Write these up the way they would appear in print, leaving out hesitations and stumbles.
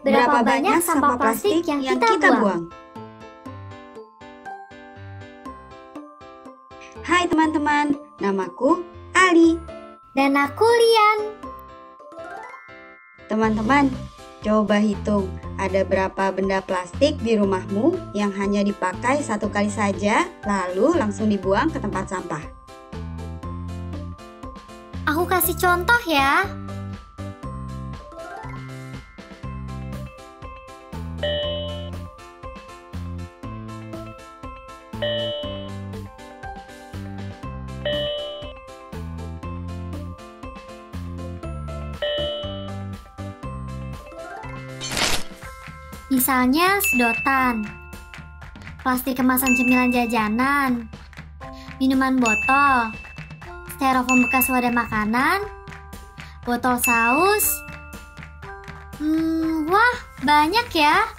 Berapa banyak sampah plastik yang kita buang? Hai teman-teman, namaku Ali. Dan aku Lian. Teman-teman, coba hitung ada berapa benda plastik di rumahmu yang hanya dipakai satu kali saja, lalu langsung dibuang ke tempat sampah. Aku kasih contoh ya. Misalnya sedotan, plastik kemasan cemilan jajanan, minuman botol, styrofoam bekas wadah makanan, botol saus. Wah, banyak ya.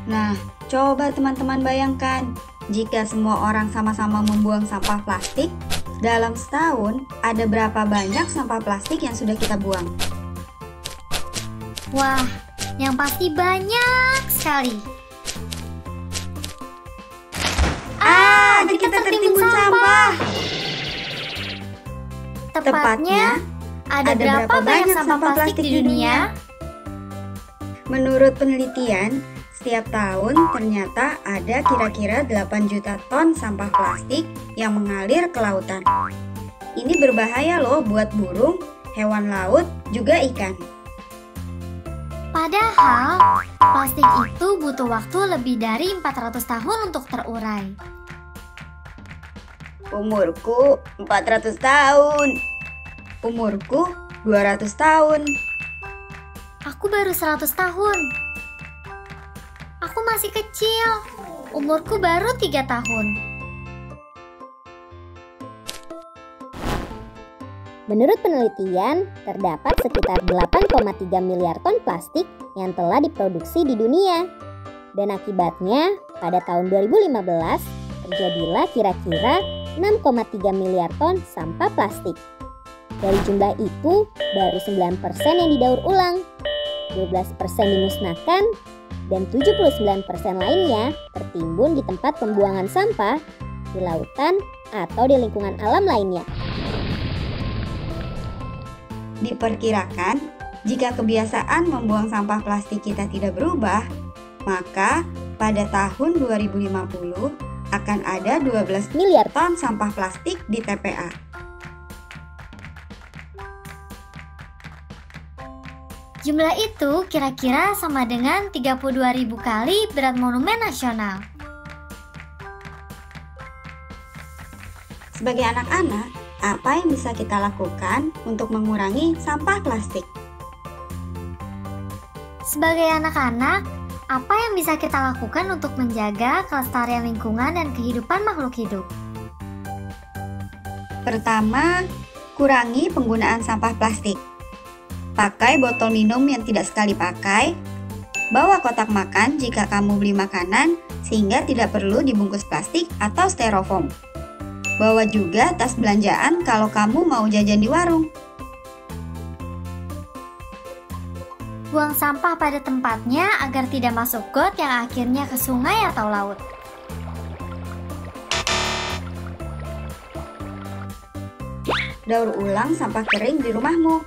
Nah, coba teman-teman bayangkan, jika semua orang sama-sama membuang sampah plastik, dalam setahun ada berapa banyak sampah plastik yang sudah kita buang? Wah, yang pasti banyak sekali. Kita tertimbun sampah. Tepatnya, ada berapa banyak sampah plastik di dunia? Menurut penelitian, setiap tahun ternyata ada kira-kira 8 juta ton sampah plastik yang mengalir ke lautan. Ini berbahaya loh buat burung, hewan laut, juga ikan. Padahal, plastik itu butuh waktu lebih dari 400 tahun untuk terurai. Umurku 400 tahun. Umurku 200 tahun. Aku baru 100 tahun. Aku masih kecil. Umurku baru 3 tahun. Menurut penelitian, terdapat sekitar 8,3 miliar ton plastik yang telah diproduksi di dunia. Dan akibatnya, pada tahun 2015, terjadilah kira-kira 6,3 miliar ton sampah plastik. Dari jumlah itu, baru 9% yang didaur ulang, 12% dimusnahkan, dan 79% lainnya tertimbun di tempat pembuangan sampah, di lautan, atau di lingkungan alam lainnya. Diperkirakan, jika kebiasaan membuang sampah plastik kita tidak berubah, maka pada tahun 2050 akan ada 12 miliar ton sampah plastik di TPA. Jumlah itu kira-kira sama dengan 32.000 kali berat Monumen Nasional. Sebagai anak-anak, apa yang bisa kita lakukan untuk mengurangi sampah plastik? Sebagai anak-anak, apa yang bisa kita lakukan untuk menjaga kelestarian lingkungan dan kehidupan makhluk hidup? Pertama, kurangi penggunaan sampah plastik. Pakai botol minum yang tidak sekali pakai. Bawa kotak makan jika kamu beli makanan sehingga tidak perlu dibungkus plastik atau styrofoam. Bawa juga tas belanjaan kalau kamu mau jajan di warung. Buang sampah pada tempatnya agar tidak masuk got yang akhirnya ke sungai atau laut. Daur ulang sampah kering di rumahmu.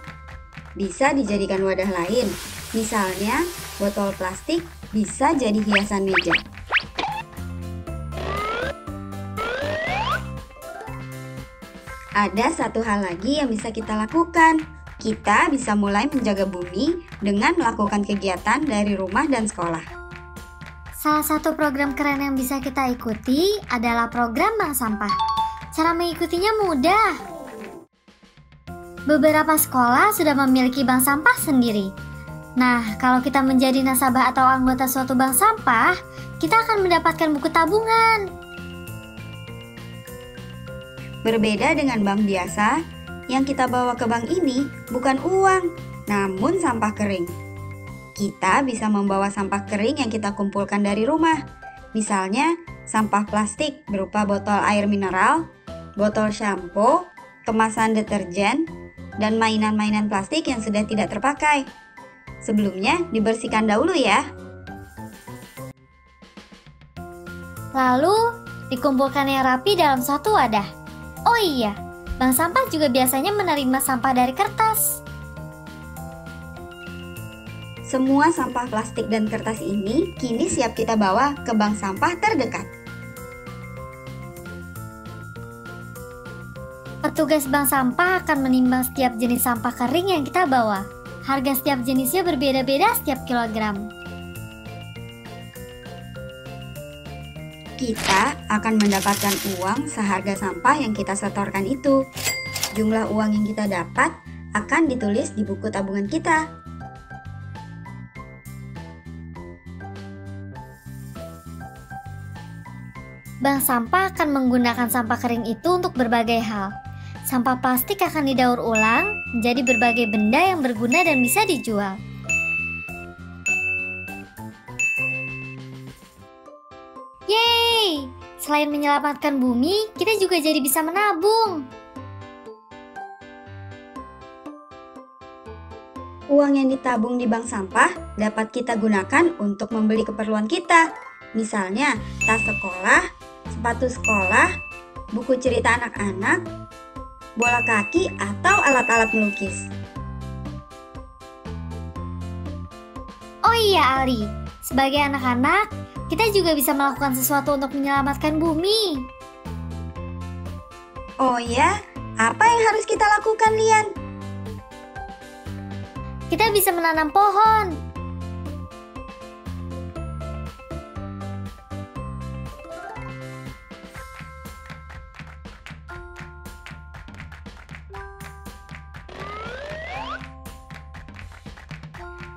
Bisa dijadikan wadah lain. Misalnya, botol plastik bisa jadi hiasan meja. Ada satu hal lagi yang bisa kita lakukan. Kita bisa mulai menjaga bumi dengan melakukan kegiatan dari rumah dan sekolah. Salah satu program keren yang bisa kita ikuti adalah program Bank Sampah. Cara mengikutinya mudah. Beberapa sekolah sudah memiliki bank sampah sendiri. Nah, kalau kita menjadi nasabah atau anggota suatu bank sampah, kita akan mendapatkan buku tabungan. Berbeda dengan bank biasa, yang kita bawa ke bank ini bukan uang, namun sampah kering. Kita bisa membawa sampah kering yang kita kumpulkan dari rumah. Misalnya, sampah plastik berupa botol air mineral, botol shampoo, kemasan deterjen, dan mainan-mainan plastik yang sudah tidak terpakai. Sebelumnya dibersihkan dahulu ya. Lalu dikumpulkannya rapi dalam suatu wadah. Oh iya, bank sampah juga biasanya menerima sampah dari kertas. Semua sampah plastik dan kertas ini kini siap kita bawa ke bank sampah terdekat. Petugas bank sampah akan menimbang setiap jenis sampah kering yang kita bawa. Harga setiap jenisnya berbeda-beda setiap kilogram. Kita akan mendapatkan uang seharga sampah yang kita setorkan itu. Jumlah uang yang kita dapat akan ditulis di buku tabungan kita. Bank sampah akan menggunakan sampah kering itu untuk berbagai hal. Sampah plastik akan didaur ulang menjadi berbagai benda yang berguna dan bisa dijual. Yeay! Selain menyelamatkan bumi, kita juga jadi bisa menabung. Uang yang ditabung di bank sampah dapat kita gunakan untuk membeli keperluan kita. Misalnya, tas sekolah, sepatu sekolah, buku cerita anak-anak, bola kaki, atau alat-alat melukis. Oh iya Ali, sebagai anak-anak, kita juga bisa melakukan sesuatu untuk menyelamatkan bumi. Oh ya, apa yang harus kita lakukan, Lian? Kita bisa menanam pohon.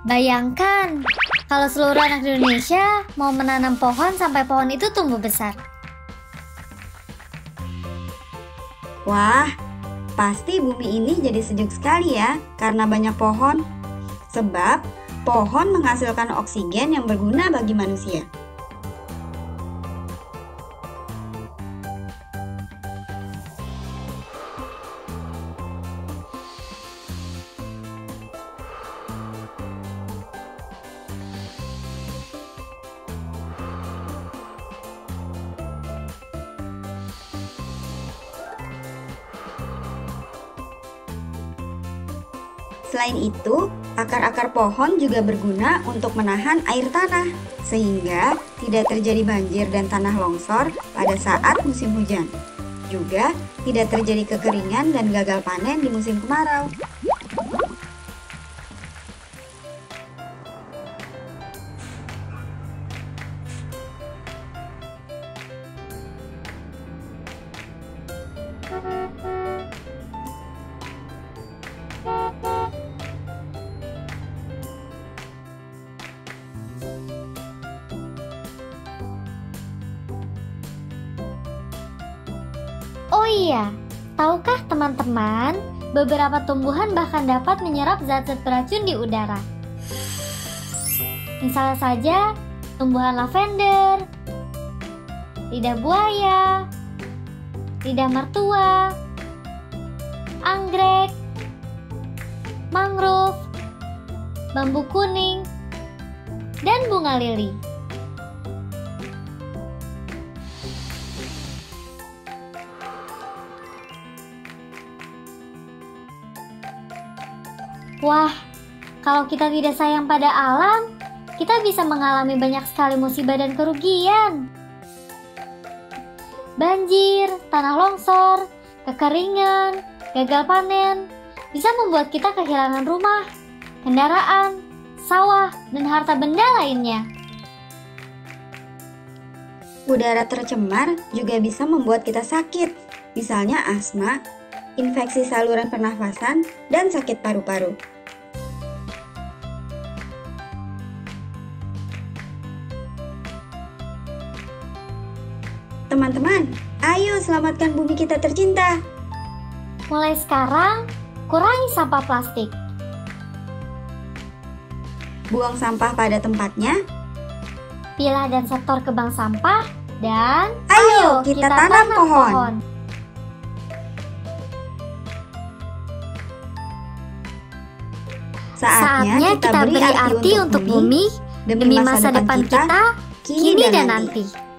Bayangkan, kalau seluruh anak di Indonesia mau menanam pohon sampai pohon itu tumbuh besar. Wah, pasti bumi ini jadi sejuk sekali ya karena banyak pohon. Sebab pohon menghasilkan oksigen yang berguna bagi manusia. Selain itu, akar-akar pohon juga berguna untuk menahan air tanah, sehingga tidak terjadi banjir dan tanah longsor pada saat musim hujan. Juga tidak terjadi kekeringan dan gagal panen di musim kemarau. Oh iya, tahukah teman-teman, beberapa tumbuhan bahkan dapat menyerap zat-zat beracun di udara. Misalnya saja, tumbuhan lavender, lidah buaya, lidah mertua, anggrek, mangrove, bambu kuning, dan bunga lili. Wah, kalau kita tidak sayang pada alam, kita bisa mengalami banyak sekali musibah dan kerugian. Banjir, tanah longsor, kekeringan, gagal panen, bisa membuat kita kehilangan rumah, kendaraan, sawah, dan harta benda lainnya. Udara tercemar juga bisa membuat kita sakit, misalnya asma, infeksi saluran pernafasan, dan sakit paru-paru. Teman-teman, ayo selamatkan bumi kita tercinta. Mulai sekarang, kurangi sampah plastik. Buang sampah pada tempatnya. Pilah dan setor ke bank sampah. Dan Ayo kita tanam pohon. Saatnya kita beri arti untuk bumi demi masa depan kita, kini dan nanti.